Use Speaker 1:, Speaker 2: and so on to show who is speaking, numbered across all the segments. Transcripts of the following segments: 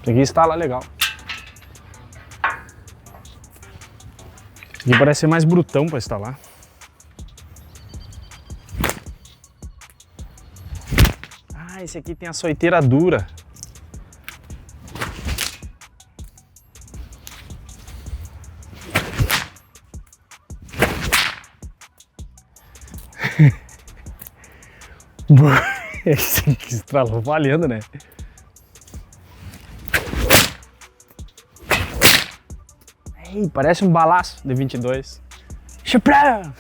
Speaker 1: Isso aqui instala legal. Aqui parece ser mais brutão para instalar. Ah, esse aqui tem a açoiteira dura. Esse aqui estralou valendo, né? Ei, parece um balaço de 22. Chapéu!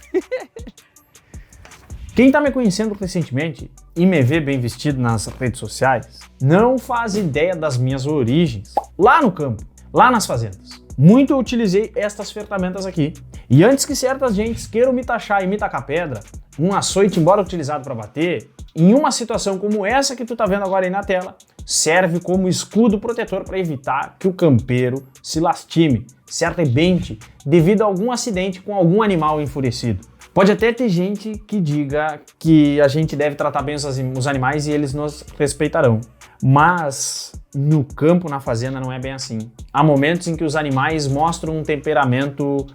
Speaker 1: Quem tá me conhecendo recentemente e me vê bem vestido nas redes sociais, não faz ideia das minhas origens. Lá no campo, lá nas fazendas. Muito eu utilizei estas ferramentas aqui. E antes que certas gentes queiram me taxar e me tacar pedra, um açoite, embora utilizado para bater, em uma situação como essa que tu tá vendo agora aí na tela, serve como escudo protetor para evitar que o campeiro se lastime, se arrebente devido a algum acidente com algum animal enfurecido. Pode até ter gente que diga que a gente deve tratar bem os animais e eles nos respeitarão. Mas no campo, na fazenda, não é bem assim. Há momentos em que os animais mostram um temperamento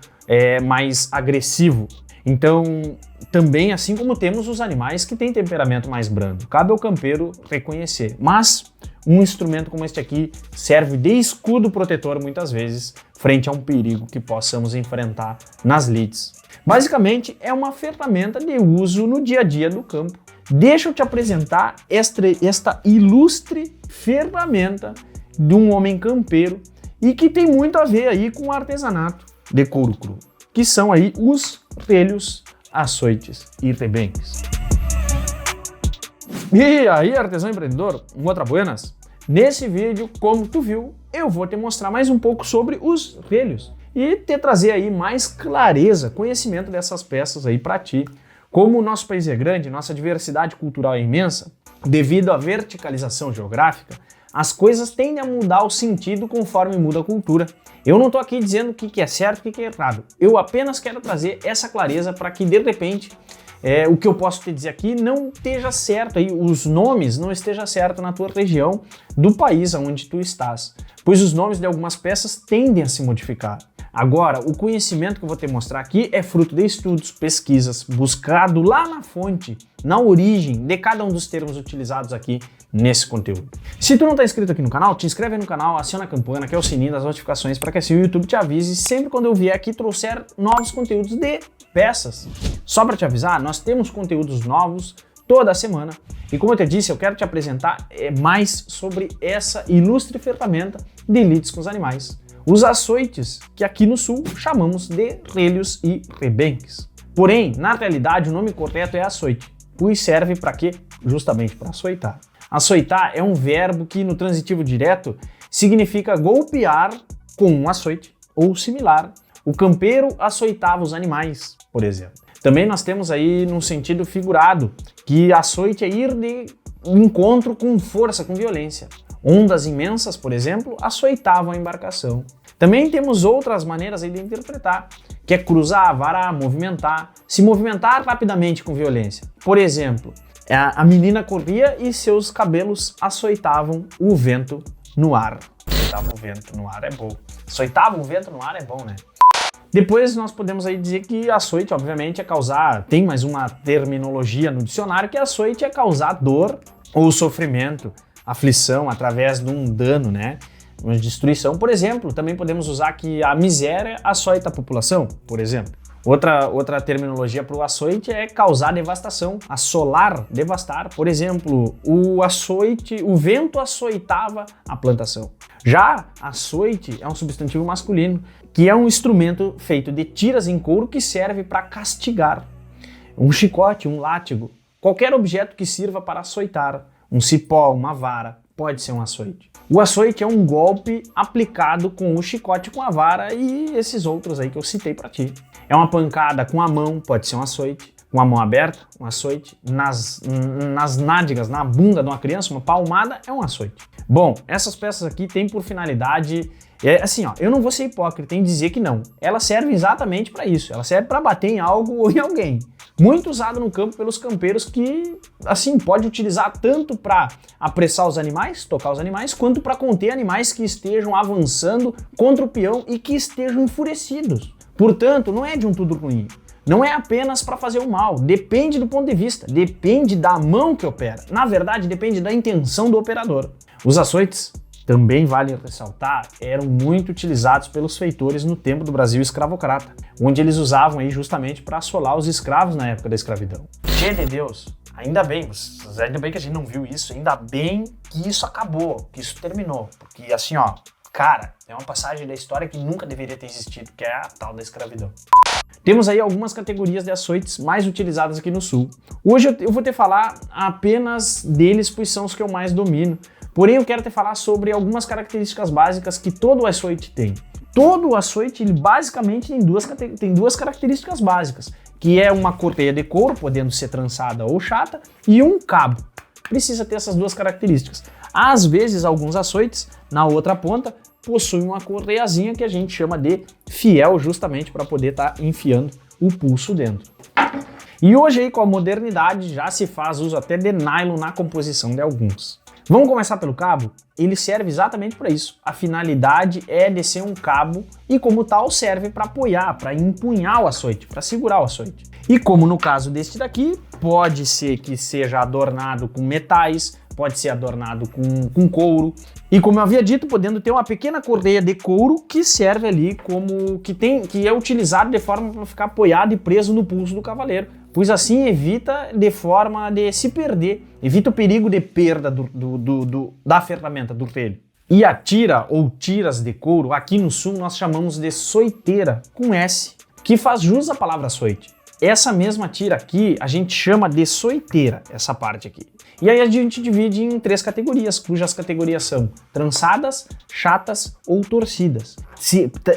Speaker 1: mais agressivo. Então, também, assim como temos os animais que têm temperamento mais brando, cabe ao campeiro reconhecer. Mas um instrumento como este aqui serve de escudo protetor muitas vezes frente a um perigo que possamos enfrentar nas lides. Basicamente, é uma ferramenta de uso no dia a dia do campo. Deixa eu te apresentar esta ilustre ferramenta de um homem campeiro e que tem muito a ver aí com o artesanato de couro cru, que são aí os relhos, açoites e rebenques. E aí, artesão empreendedor, outra buenas? Nesse vídeo, como tu viu, eu vou te mostrar mais um pouco sobre os relhos e te trazer aí mais clareza, conhecimento dessas peças aí para ti. Como o nosso país é grande, nossa diversidade cultural é imensa, devido à verticalização geográfica, as coisas tendem a mudar o sentido conforme muda a cultura. Eu não estou aqui dizendo o que é certo e o que é errado. Eu apenas quero trazer essa clareza para que, de repente, o que eu posso te dizer aqui não esteja certo, aí, os nomes não estejam certos na tua região do país onde tu estás, pois os nomes de algumas peças tendem a se modificar. Agora, o conhecimento que eu vou te mostrar aqui é fruto de estudos, pesquisas, buscado lá na fonte, na origem de cada um dos termos utilizados aqui nesse conteúdo. Se tu não está inscrito aqui no canal, te inscreve no canal, aciona a campana, que é o sininho das notificações, para que assim o YouTube te avise sempre quando eu vier aqui trouxer novos conteúdos de peças. Só para te avisar, nós temos conteúdos novos toda semana. E como eu te disse, eu quero te apresentar mais sobre essa ilustre ferramenta de lides com os animais. Os açoites, que aqui no sul chamamos de relhos e rebenques. Porém, na realidade, o nome correto é açoite, pois serve para quê? Justamente para açoitar. Açoitar é um verbo que no transitivo direto significa golpear com um açoite ou similar. O campeiro açoitava os animais, por exemplo. Também nós temos aí no sentido figurado, que açoite é ir de encontro com força, com violência. Ondas imensas, por exemplo, açoitavam a embarcação. Também temos outras maneiras aí de interpretar, que é cruzar, varar, movimentar, se movimentar rapidamente com violência. Por exemplo, a menina corria e seus cabelos açoitavam o vento no ar. Açoitavam o vento no ar é bom. Açoitavam o vento no ar é bom, né? Depois nós podemos aí dizer que açoite, obviamente, é causar... Tem mais uma terminologia no dicionário, que açoite é causar dor ou sofrimento, aflição, através de um dano, né? Uma destruição, por exemplo. Também podemos usar que a miséria açoita a população, por exemplo. Outra terminologia para o açoite é causar devastação, assolar, devastar. Por exemplo, o vento açoitava a plantação. Já açoite é um substantivo masculino, que é um instrumento feito de tiras em couro que serve para castigar. Um chicote, um látigo, qualquer objeto que sirva para açoitar, um cipó, uma vara, pode ser um açoite. O açoite é um golpe aplicado com o chicote, com a vara e esses outros aí que eu citei para ti. É uma pancada com a mão, pode ser um açoite. Com a mão aberta, um açoite. Nas nádegas, na bunda de uma criança, uma palmada é um açoite. Bom, essas peças aqui têm por finalidade... assim, ó, eu não vou ser hipócrita em dizer que não. Ela serve exatamente para isso. Ela serve para bater em algo ou em alguém. muito usado no campo pelos campeiros que, assim, pode utilizar tanto para apressar os animais, tocar os animais, quanto para conter animais que estejam avançando contra o peão e que estejam enfurecidos. Portanto, não é de um tudo ruim. Não é apenas para fazer o mal, depende do ponto de vista, depende da mão que opera. Na verdade, depende da intenção do operador. Os açoites, também vale ressaltar, eram muito utilizados pelos feitores no tempo do Brasil escravocrata, onde eles usavam aí justamente para assolar os escravos na época da escravidão. Gente de Deus, ainda bem que a gente não viu isso, ainda bem que isso acabou, que isso terminou, porque assim, ó, cara, é uma passagem da história que nunca deveria ter existido, que é a tal da escravidão. Temos aí algumas categorias de açoites mais utilizadas aqui no Sul. Hoje eu vou te falar apenas deles, pois são os que eu mais domino. Porém, eu quero te falar sobre algumas características básicas que todo açoite tem. Todo açoite, ele basicamente tem duas características básicas, que é uma correia de couro, podendo ser trançada ou chata, e um cabo. Precisa ter essas duas características. Às vezes, alguns açoites, na outra ponta, possuem uma correiazinha que a gente chama de fiel, justamente para poder estar enfiando o pulso dentro. E hoje aí, com a modernidade, já se faz uso até de nylon na composição de alguns. Vamos começar pelo cabo? Ele serve exatamente para isso. A finalidade é de ser um cabo e, como tal, serve para apoiar, para empunhar o açoite, para segurar o açoite. E como no caso deste daqui, pode ser que seja adornado com metais, pode ser adornado com couro. E como eu havia dito, podendo ter uma pequena correia de couro que serve ali como que é utilizado de forma para ficar apoiado e preso no pulso do cavaleiro. Pois assim evita de forma de se perder, evita o perigo de perda da ferramenta, do relho. E a tira ou tiras de couro, aqui no Sul nós chamamos de soiteira, com S, que faz jus à palavra açoite. Essa mesma tira aqui a gente chama de soiteira, essa parte aqui. E aí a gente divide em 3 categorias, cujas categorias são trançadas, chatas ou torcidas.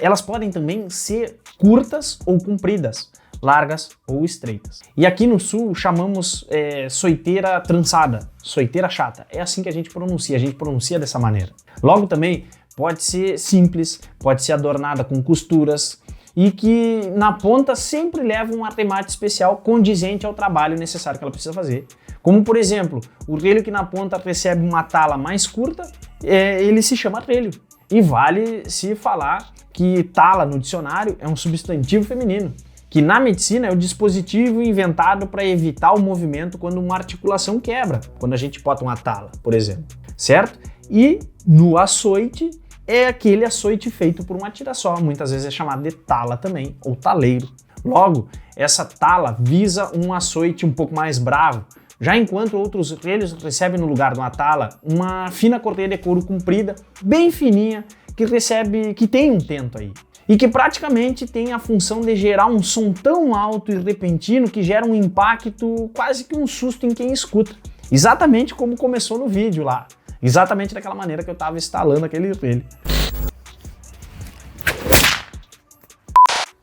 Speaker 1: Elas podem também ser curtas ou compridas, largas ou estreitas. E aqui no Sul chamamos soiteira trançada, soiteira chata. É assim que a gente pronuncia dessa maneira. Logo também pode ser simples, pode ser adornada com costuras e que na ponta sempre leva um arremate especial condizente ao trabalho necessário que ela precisa fazer. Como por exemplo, o relho que na ponta recebe uma tala mais curta, ele se chama relho. E vale se falar que tala no dicionário é um substantivo feminino, que na medicina é o dispositivo inventado para evitar o movimento quando uma articulação quebra, quando a gente bota uma tala, por exemplo, certo? E no açoite é aquele açoite feito por uma tira só, muitas vezes é chamado de tala também, ou taleiro. Logo, essa tala visa um açoite um pouco mais bravo, já enquanto outros relhos recebem no lugar de uma tala uma fina correia de couro comprida, bem fininha, que tem um tento aí. E que praticamente tem a função de gerar um som tão alto e repentino que gera um impacto, quase que um susto em quem escuta. Exatamente como começou no vídeo lá. Exatamente daquela maneira que eu estava instalando aquele relho.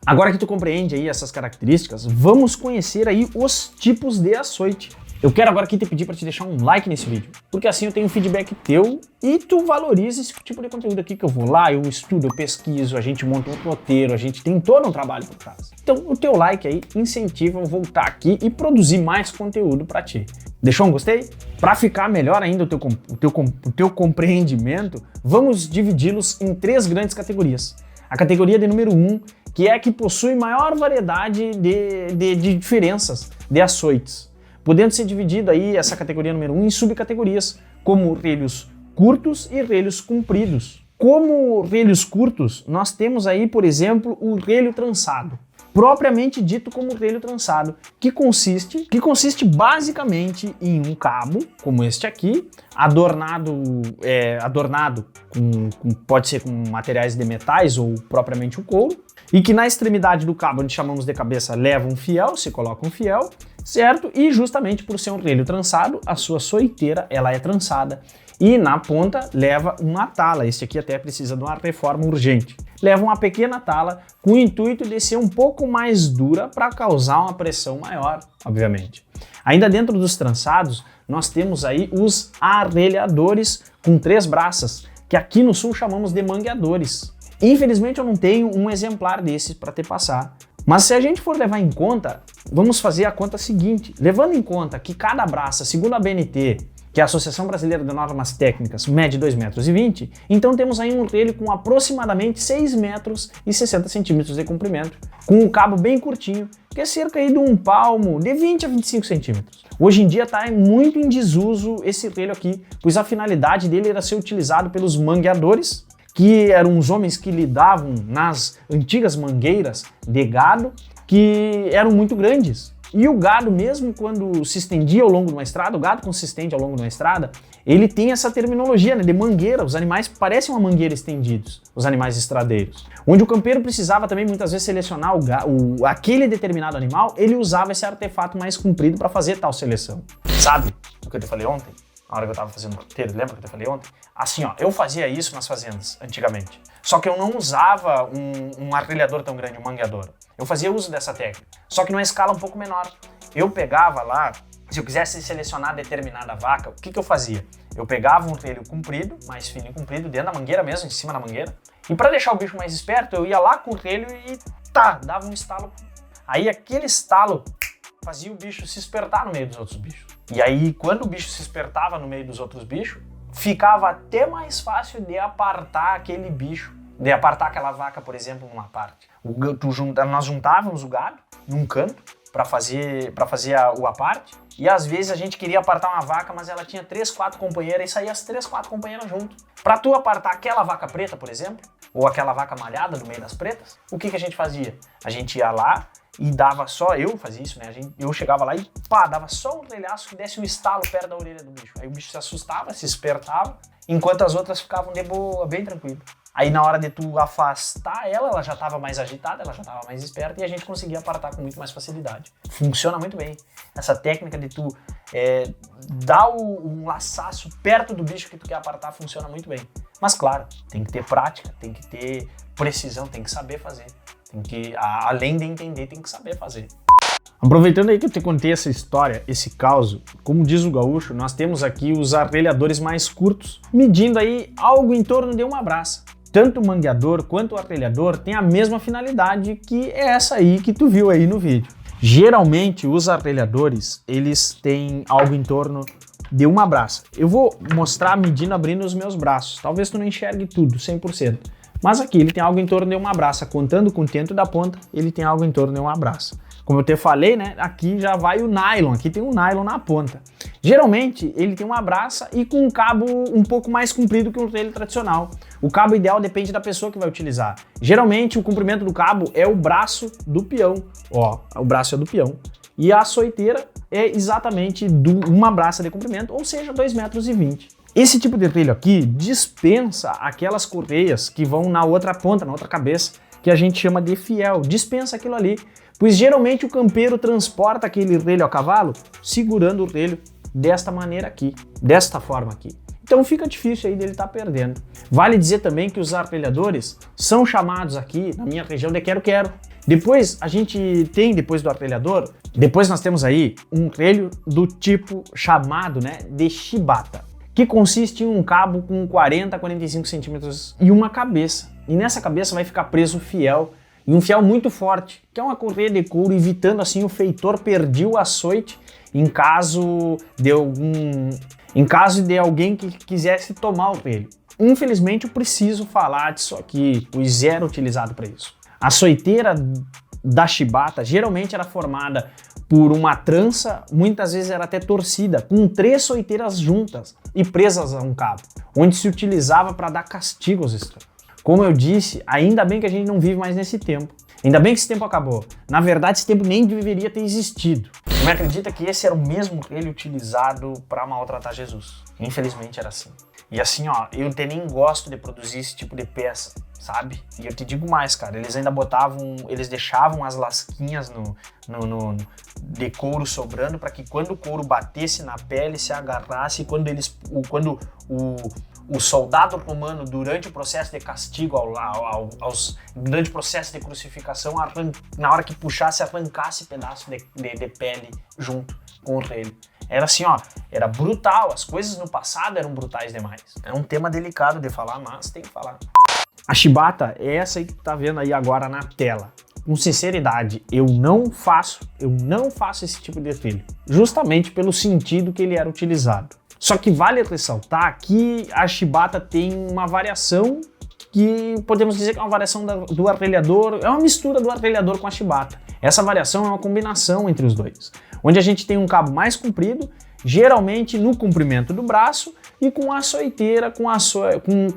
Speaker 1: Agora que tu compreende aí essas características, vamos conhecer aí os tipos de açoite. Eu quero agora aqui te pedir para te deixar um like nesse vídeo, porque assim eu tenho um feedback teu e tu valoriza esse tipo de conteúdo aqui que eu vou lá, eu estudo, eu pesquiso, a gente monta um roteiro, a gente tem todo um trabalho por trás. Então o teu like aí incentiva eu voltar aqui e produzir mais conteúdo para ti. Deixou um gostei? Para ficar melhor ainda o teu compreendimento, vamos dividi-los em 3 grandes categorias. A categoria de número 1, que é a que possui maior variedade de diferenças de açoites, podendo ser dividido aí essa categoria número 1 em subcategorias, como relhos curtos e relhos compridos. Como relhos curtos, nós temos aí, por exemplo, o relho trançado, propriamente dito como relho trançado, que consiste basicamente em um cabo, como este aqui, adornado pode ser com materiais de metais ou propriamente o couro, e que na extremidade do cabo, onde chamamos de cabeça, leva um fiel, se coloca um fiel, certo? E justamente por ser um relho trançado, a sua soiteira ela é trançada e na ponta leva uma tala. Este aqui até precisa de uma reforma urgente. Leva uma pequena tala com o intuito de ser um pouco mais dura para causar uma pressão maior, obviamente. Ainda dentro dos trançados, nós temos aí os arrelhadores com 3 braças, que aqui no Sul chamamos de mangueadores. Infelizmente eu não tenho um exemplar desses para te passar, Mas se a gente for levar em conta, vamos fazer a conta seguinte. Levando em conta que cada braça, segundo a BNT, que é a Associação Brasileira de Normas Técnicas, mede 2,20 metros, então temos aí um relho com aproximadamente 6,60 metros de comprimento, com um cabo bem curtinho, que é cerca aí de um palmo, de 20 a 25 centímetros. Hoje em dia está muito em desuso esse relho aqui, pois a finalidade dele era ser utilizado pelos mangueadores, que eram os homens que lidavam nas antigas mangueiras de gado, que eram muito grandes. E o gado, mesmo quando se estendia ao longo de uma estrada, o gado consistente ao longo de uma estrada, ele tem essa terminologia, né, de mangueira. Os animais parecem uma mangueira estendidos, os animais estradeiros. Onde o campeiro precisava também muitas vezes selecionar aquele determinado animal, ele usava esse artefato mais comprido para fazer tal seleção. Sabe o que eu te falei ontem? Na hora que eu tava fazendo o roteiro, lembra que eu te falei ontem? Assim, ó, eu fazia isso nas fazendas, antigamente. Só que eu não usava um arrelhador tão grande, um mangueador. Eu fazia uso dessa técnica, só que numa escala um pouco menor. Eu pegava lá, se eu quisesse selecionar determinada vaca, o que eu fazia? Eu pegava um relho comprido, mais fino e comprido, dentro da mangueira mesmo, em cima da mangueira. E para deixar o bicho mais esperto, eu ia lá com o relho e dava um estalo. Aí aquele estalo fazia o bicho se espertar no meio dos outros bichos. E aí, quando o bicho se espertava no meio dos outros bichos, ficava até mais fácil de apartar aquele bicho, de apartar aquela vaca, por exemplo, numa parte. Nós juntávamos o gado num canto para fazer o aparte, e às vezes a gente queria apartar uma vaca, mas ela tinha 3, 4 companheiras e saía as 3, 4 companheiras junto. Para tu apartar aquela vaca preta, por exemplo, ou aquela vaca malhada do meio das pretas, o que a gente fazia? A gente ia lá e dava só, eu fazia isso, né? Eu chegava lá e dava só um relhaço que desse um estalo perto da orelha do bicho. Aí o bicho se assustava, se espertava, enquanto as outras ficavam de boa, bem tranquilo. Aí na hora de tu afastar ela já estava mais agitada, ela já estava mais esperta e a gente conseguia apartar com muito mais facilidade. Funciona muito bem. Essa técnica de tu dar um laçaço perto do bicho que tu quer apartar funciona muito bem. Mas claro, tem que ter prática, tem que ter precisão, tem que saber fazer. Além de entender, tem que saber fazer. Aproveitando aí que eu te contei essa história, esse caos, como diz o gaúcho, nós temos aqui os arrelhadores mais curtos, medindo aí algo em torno de uma braça. Tanto o mangueador quanto o arrelhador tem a mesma finalidade, que é essa aí que tu viu aí no vídeo. Geralmente os arrelhadores, eles têm algo em torno de uma braça. Eu vou mostrar medindo abrindo os meus braços, talvez tu não enxergue tudo, 100%. Mas aqui ele tem algo em torno de uma braça, contando com o tento da ponta, ele tem algo em torno de uma braça. Como eu te falei, né, aqui já vai o nylon, aqui tem um nylon na ponta. Geralmente ele tem uma braça e com um cabo um pouco mais comprido que um relho tradicional. O cabo ideal depende da pessoa que vai utilizar. Geralmente o comprimento do cabo é o braço do peão, ó, o braço é do peão. E a açoiteira é exatamente uma braça de comprimento, ou seja, 2,20 metros. Esse tipo de relho aqui dispensa aquelas correias que vão na outra ponta, na outra cabeça, que a gente chama de fiel, dispensa aquilo ali, pois geralmente o campeiro transporta aquele relho a cavalo segurando o relho desta maneira aqui, desta forma aqui. Então fica difícil aí dele estar perdendo. Vale dizer também que os arrelhadores são chamados aqui na minha região de quero-quero. Depois a gente tem, depois do arrelhador, depois nós temos aí um relho do tipo chamado, né, de chibata, que consiste em um cabo com 40 a 45 centímetros e uma cabeça. E nessa cabeça vai ficar preso o fiel, e um fiel muito forte, que é uma correia de couro, evitando assim o feitor perder o açoite em caso de alguém que quisesse tomar o relho. Infelizmente eu preciso falar disso aqui, pois era utilizado para isso. A açoiteira da chibata geralmente era formada por uma trança, muitas vezes era até torcida, com 3 açoiteiras juntas e presas a um cabo, onde se utilizava para dar castigo aos escravos. Como eu disse, ainda bem que a gente não vive mais nesse tempo. Ainda bem que esse tempo acabou. Na verdade, esse tempo nem deveria ter existido. Você me acredita que esse era o mesmo relho utilizado para maltratar Jesus? Infelizmente era assim. E assim, ó, eu até nem gosto de produzir esse tipo de peça, sabe? E eu te digo mais, cara, eles ainda eles deixavam as lasquinhas de couro sobrando para que quando o couro batesse na pele, se agarrasse, e quando o soldado romano, durante o processo de castigo, durante o processo de crucificação, na hora que puxasse, arrancasse pedaço de pele junto com o relho. Era assim, ó, era brutal, as coisas no passado eram brutais demais. É um tema delicado de falar, mas tem que falar. A chibata é essa aí que tu tá vendo aí agora na tela. com sinceridade, eu não faço esse tipo de trilho, justamente pelo sentido que ele era utilizado. Só que vale ressaltar que a Shibata tem uma variação que podemos dizer que é uma variação do arrelhador, é uma mistura do arrelhador com a Shibata. Essa variação é uma combinação entre os dois, onde a gente tem um cabo mais comprido, geralmente no comprimento do braço, e com a açoiteira, com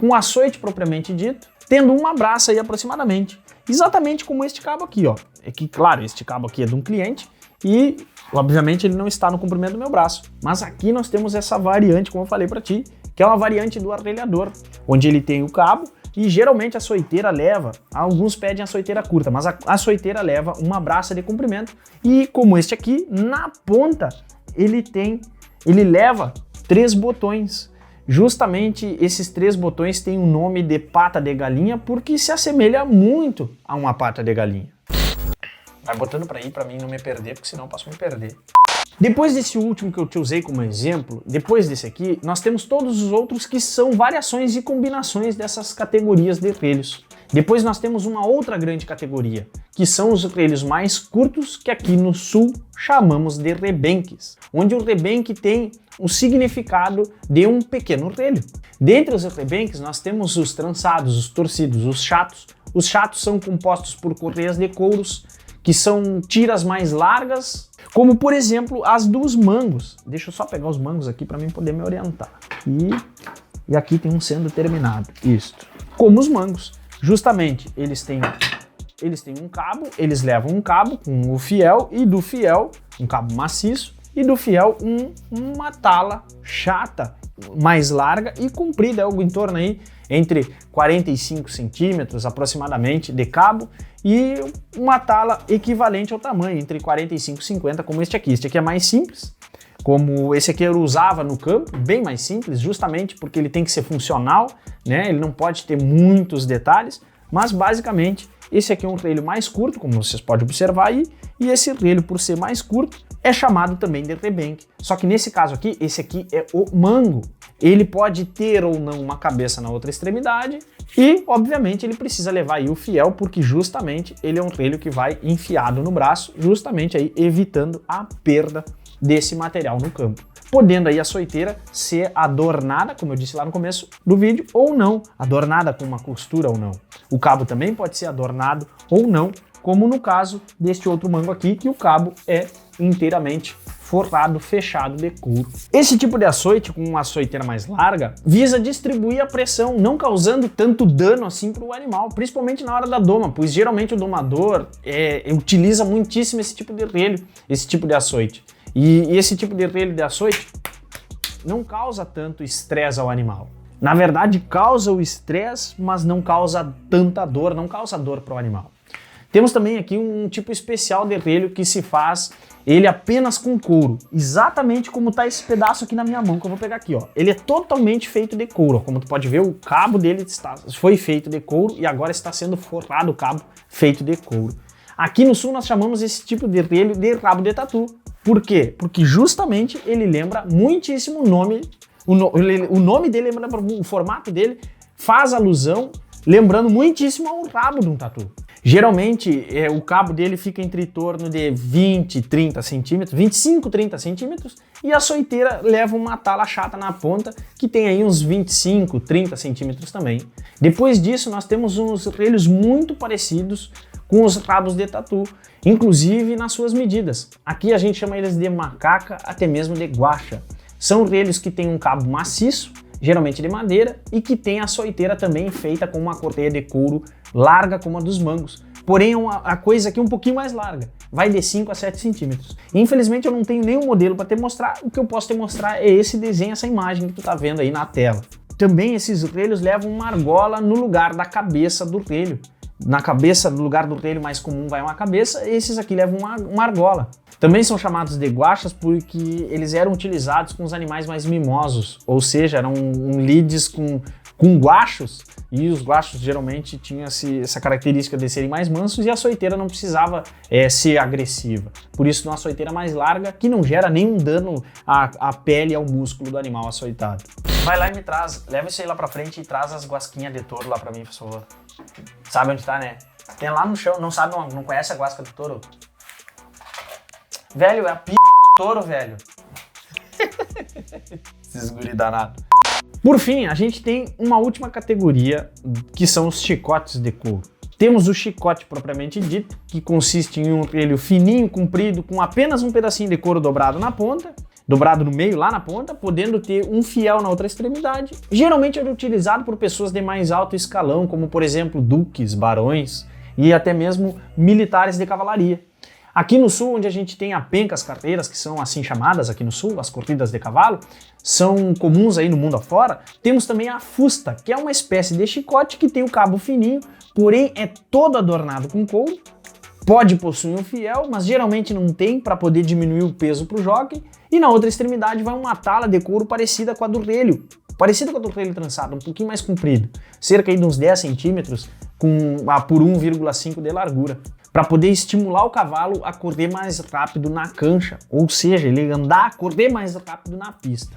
Speaker 1: o açoite propriamente dito, tendo uma braça aí aproximadamente. Exatamente como este cabo aqui, ó. É que, claro, este cabo aqui é de um cliente e, obviamente, ele não está no comprimento do meu braço. Mas aqui nós temos essa variante, como eu falei para ti, que é uma variante do arrelhador, onde ele tem o cabo e geralmente a açoiteira leva, alguns pedem a açoiteira curta, mas a açoiteira leva uma braça de comprimento e, como este aqui, na ponta ele leva 3 botões. Justamente esses 3 botões têm o nome de pata de galinha porque se assemelha muito a uma pata de galinha. Vai botando para aí para mim não me perder, porque senão eu posso me perder. Depois desse último que eu te usei como exemplo, depois desse aqui, nós temos todos os outros que são variações e combinações dessas categorias de relhos. Depois nós temos uma outra grande categoria, que são os relhos mais curtos, que aqui no sul chamamos de rebenques, onde o rebenque tem o significado de um pequeno relho. Dentre os rebenques nós temos os trançados, os torcidos, os chatos. Os chatos são compostos por correias de couros, que são tiras mais largas, como por exemplo as dos mangos. Deixa eu só pegar os mangos aqui para mim poder me orientar. E aqui tem um sendo terminado, isto. Como os mangos, justamente eles têm um cabo, eles levam um cabo com o fiel e do fiel, um cabo maciço, e do fiel uma tala chata, mais larga e comprida, algo em torno aí entre 45 centímetros aproximadamente de cabo e uma tala equivalente ao tamanho, entre 45 e 50, como este aqui. Este aqui é mais simples, como esse aqui eu usava no campo, bem mais simples, justamente porque ele tem que ser funcional, né? Ele não pode ter muitos detalhes, mas basicamente esse aqui é um relho mais curto, como vocês podem observar aí, e esse relho, por ser mais curto, é chamado também de rebenque. Só que nesse caso aqui, esse aqui é o mango. Ele pode ter ou não uma cabeça na outra extremidade e, obviamente, ele precisa levar aí o fiel, porque justamente ele é um relho que vai enfiado no braço, justamente aí evitando a perda desse material no campo. Podendo aí a açoiteira ser adornada, como eu disse lá no começo do vídeo, ou não, adornada com uma costura ou não. O cabo também pode ser adornado ou não, como no caso deste outro mango aqui, que o cabo é inteiramente forrado, fechado de couro. Esse tipo de açoite, com uma açoiteira mais larga, visa distribuir a pressão, não causando tanto dano assim para o animal, principalmente na hora da doma, pois geralmente o domador utiliza muitíssimo esse tipo de relho, esse tipo de açoite. E esse tipo de relho de açoite não causa tanto estresse ao animal. Na verdade, causa o estresse, mas não causa tanta dor, não causa dor para o animal. Temos também aqui um tipo especial de relho que se faz ele apenas com couro, exatamente como está esse pedaço aqui na minha mão, que eu vou pegar aqui, ó. Ele é totalmente feito de couro, como tu pode ver, o cabo dele foi feito de couro e agora está sendo forrado o cabo feito de couro. Aqui no sul nós chamamos esse tipo de relho de rabo de tatu. Por quê? Justamente ele lembra muitíssimo o nome dele, lembra o formato dele, faz alusão, lembrando muitíssimo ao rabo de um tatu. Geralmente, o cabo dele fica entre torno de 20, 30 centímetros, 25, 30 centímetros, e a açoiteira leva uma tala chata na ponta, que tem aí uns 25, 30 centímetros também. Depois disso, nós temos uns relhos muito parecidos com os rabos de tatu, inclusive nas suas medidas. Aqui a gente chama eles de macaca, até mesmo de guaxa. São relhos que têm um cabo maciço, geralmente de madeira, e que tem a açoiteira também feita com uma correia de couro larga como a dos mangos. Porém, a coisa aqui é um pouquinho mais larga, vai de 5 a 7 centímetros. Infelizmente eu não tenho nenhum modelo para te mostrar, o que eu posso te mostrar é esse desenho, essa imagem que tu tá vendo aí na tela. Também esses relhos levam uma argola no lugar da cabeça do relho. Na cabeça, no lugar do relho mais comum vai uma cabeça, esses aqui levam uma argola. Também são chamados de guaxas porque eles eram utilizados com os animais mais mimosos, ou seja, eram lides com guachos, e os guachos geralmente tinham essa característica de serem mais mansos e a açoiteira não precisava ser agressiva. Por isso, uma açoiteira mais larga que não gera nenhum dano à pele e ao músculo do animal açoitado. Vai lá e me traz, leva isso aí lá pra frente e traz as guasquinhas de touro lá pra mim, por favor. Sabe onde tá, né? Tem lá no chão, não sabe, não conhece a guasca do touro? Velho, é a p do touro, velho. Esses guri danados. Por fim, a gente tem uma última categoria, que são os chicotes de couro. Temos o chicote propriamente dito, que consiste em um relho fininho, comprido, com apenas um pedacinho de couro dobrado na ponta, dobrado no meio, lá na ponta, podendo ter um fiel na outra extremidade. Geralmente é utilizado por pessoas de mais alto escalão, como por exemplo duques, barões e até mesmo militares de cavalaria. Aqui no sul, onde a gente tem a penca, as carteiras, que são assim chamadas aqui no sul, as corridas de cavalo, são comuns aí no mundo afora, temos também a fusta, que é uma espécie de chicote que tem o cabo fininho, porém é todo adornado com couro, pode possuir um fiel, mas geralmente não tem para poder diminuir o peso para o jockey, e na outra extremidade vai uma tala de couro parecida com a do relho, trançado, um pouquinho mais comprido, cerca aí de uns 10 centímetros por 1,5 de largura, para poder estimular o cavalo a correr mais rápido na cancha, ou seja, ele andar a correr mais rápido na pista.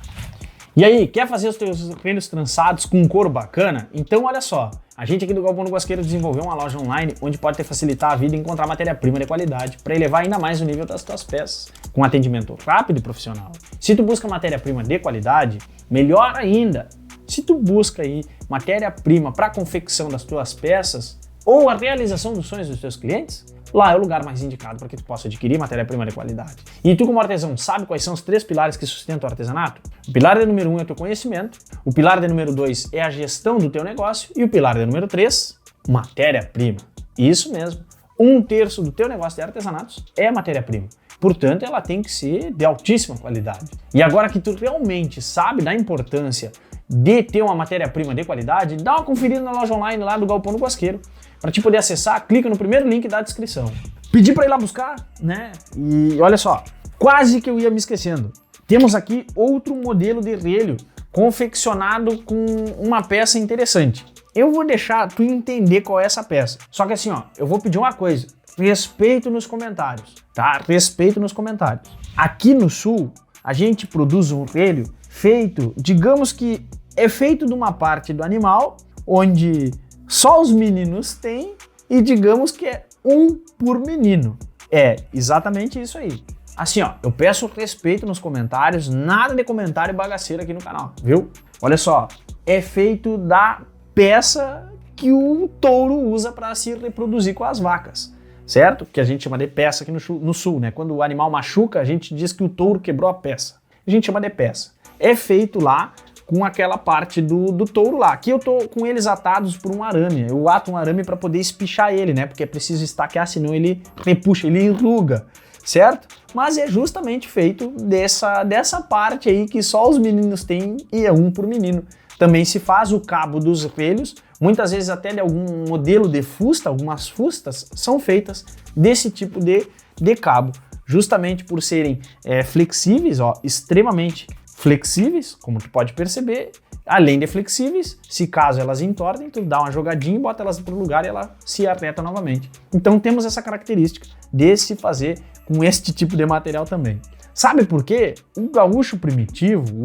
Speaker 1: E aí, quer fazer os teus relhos trançados com um couro bacana? Então olha só, a gente aqui do Galpão do Guasqueiro desenvolveu uma loja online onde pode te facilitar a vida e encontrar matéria-prima de qualidade para elevar ainda mais o nível das tuas peças, com atendimento rápido e profissional. Se tu busca matéria-prima de qualidade, melhor ainda. Se tu busca aí matéria-prima para a confecção das tuas peças ou a realização dos sonhos dos teus clientes, lá é o lugar mais indicado para que tu possa adquirir matéria-prima de qualidade. E tu, como artesão, sabe quais são os 3 pilares que sustentam o artesanato? O pilar de número 1 é o teu conhecimento, o pilar de número 2 é a gestão do teu negócio e o pilar de número 3, matéria-prima. Isso mesmo, 1/3 do teu negócio de artesanatos é matéria-prima. Portanto, ela tem que ser de altíssima qualidade. E agora que tu realmente sabe da importância de ter uma matéria-prima de qualidade, dá uma conferida na loja online lá do Galpão do Guasqueiro. Para te poder acessar, clica no primeiro link da descrição. Pedi para ir lá buscar, né? E olha só, quase que eu ia me esquecendo. Temos aqui outro modelo de relho confeccionado com uma peça interessante. Eu vou deixar tu entender qual é essa peça. Só que assim, ó, eu vou pedir uma coisa. Respeito nos comentários, tá? Respeito nos comentários. Aqui no sul, a gente produz um relho feito, digamos que é feito de uma parte do animal, onde só os meninos têm e digamos que é um por menino. É exatamente isso aí. Assim, ó, eu peço respeito nos comentários, nada de comentário bagaceiro aqui no canal, viu? Olha só, é feito da peça que o touro usa para se reproduzir com as vacas, certo? Que a gente chama de peça aqui no sul, né? Quando o animal machuca, a gente diz que o touro quebrou a peça. A gente chama de peça. É feito lá com aquela parte do touro lá. Aqui eu tô com eles atados por um arame. Eu ato um arame para poder espichar ele, né? Porque é preciso estaquear, senão ele repuxa, ele enruga, certo? Mas é justamente feito dessa parte aí que só os meninos têm e é um por menino. Também se faz o cabo dos relhos, muitas vezes até de algum modelo de fusta, algumas fustas são feitas desse tipo de cabo, justamente por serem flexíveis, ó, extremamente flexíveis, como tu pode perceber. Além de flexíveis, se caso elas entortem, tu dá uma jogadinha e bota elas para o lugar e ela se arreta novamente. Então temos essa característica de se fazer com este tipo de material também. Sabe por quê? O gaúcho primitivo,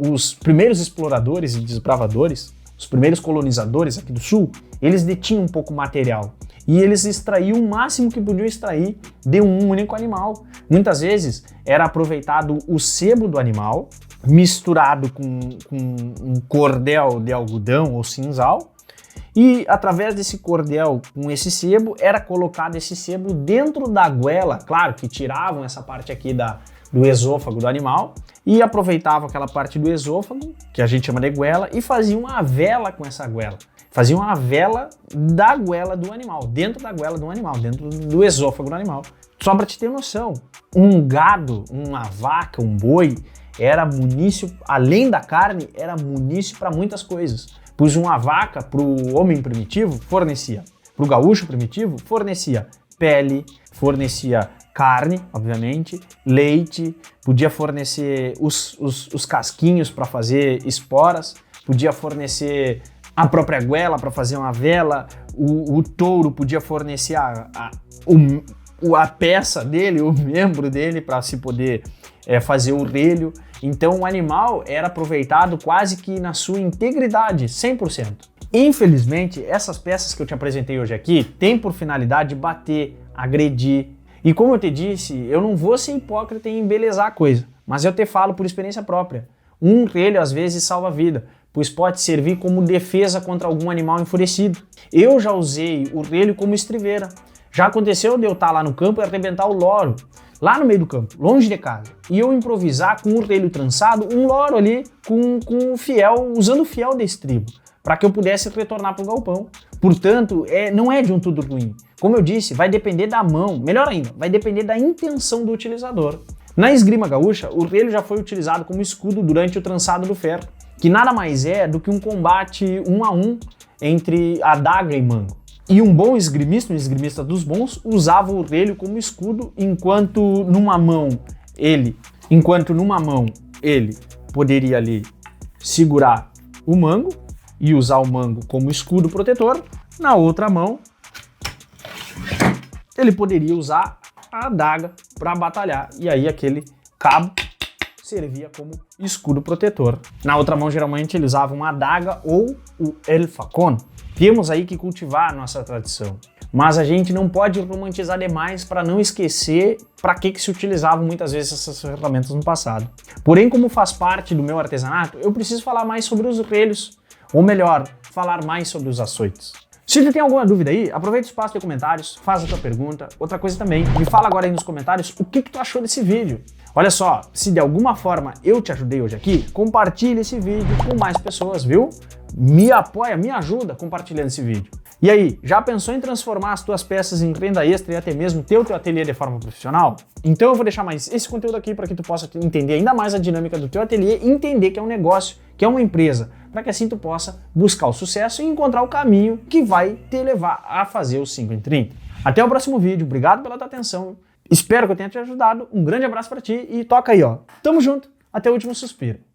Speaker 1: os primeiros exploradores e desbravadores, os primeiros colonizadores aqui do sul, eles detinham um pouco material e eles extraíam o máximo que podiam extrair de um único animal. Muitas vezes era aproveitado o sebo do animal, misturado com um cordel de algodão ou sisal, e através desse cordel com esse sebo, era colocado esse sebo dentro da goela, claro que tiravam essa parte aqui do esôfago do animal, e aproveitavam aquela parte do esôfago, que a gente chama de goela, e faziam uma vela com essa goela. Faziam a vela da goela do animal, dentro da goela do animal, dentro do esôfago do animal. Só para te ter noção, um gado, uma vaca, um boi, era munício, além da carne, era munício para muitas coisas. Pois uma vaca, para o homem primitivo, fornecia. Para o gaúcho primitivo, fornecia pele, fornecia carne, obviamente, leite, podia fornecer os casquinhos para fazer esporas, podia fornecer a própria goela para fazer uma vela, o touro podia fornecer a peça dele, o membro dele para se poder fazer o relho. Então o animal era aproveitado quase que na sua integridade, 100%. Infelizmente, essas peças que eu te apresentei hoje aqui têm por finalidade bater, agredir. E como eu te disse, eu não vou ser hipócrita em embelezar a coisa, mas eu te falo por experiência própria. Um relho às vezes salva a vida, pois pode servir como defesa contra algum animal enfurecido. Eu já usei o relho como estriveira. Já aconteceu de eu estar lá no campo e arrebentar o loro, lá no meio do campo, longe de casa, e eu improvisar com o relho trançado um loro ali com o fiel, usando o fiel de estribo, para que eu pudesse retornar para o galpão. Portanto, não é de um tudo ruim. Como eu disse, vai depender da mão, melhor ainda, vai depender da intenção do utilizador. Na esgrima gaúcha, o relho já foi utilizado como escudo durante o trançado do ferro, que nada mais é do que um combate 1 a 1 entre adaga e mango. E um bom esgrimista, um esgrimista dos bons, usava o relho como escudo, enquanto numa mão ele poderia ali segurar o mango e usar o mango como escudo protetor, na outra mão ele poderia usar a adaga para batalhar, e aí aquele cabo servia como escudo protetor. Na outra mão, geralmente, ele usava uma adaga ou o el facón. Temos aí que cultivar a nossa tradição, mas a gente não pode romantizar demais para não esquecer para que se utilizavam muitas vezes essas ferramentas no passado. Porém, como faz parte do meu artesanato, eu preciso falar mais sobre os relhos, ou melhor, falar mais sobre os açoites. Se você tem alguma dúvida aí, aproveita o espaço de comentários, faz a tua pergunta. Outra coisa também, me fala agora aí nos comentários o que tu achou desse vídeo. Olha só, se de alguma forma eu te ajudei hoje aqui, compartilha esse vídeo com mais pessoas, viu? Me apoia, me ajuda compartilhando esse vídeo. E aí, já pensou em transformar as tuas peças em renda extra e até mesmo ter o teu ateliê de forma profissional? Então eu vou deixar mais esse conteúdo aqui para que tu possa entender ainda mais a dinâmica do teu ateliê e entender que é um negócio, que é uma empresa, para que assim tu possa buscar o sucesso e encontrar o caminho que vai te levar a fazer os 5 em 30. Até o próximo vídeo, obrigado pela tua atenção, espero que eu tenha te ajudado, um grande abraço para ti e toca aí, ó. Tamo junto, até o último suspiro.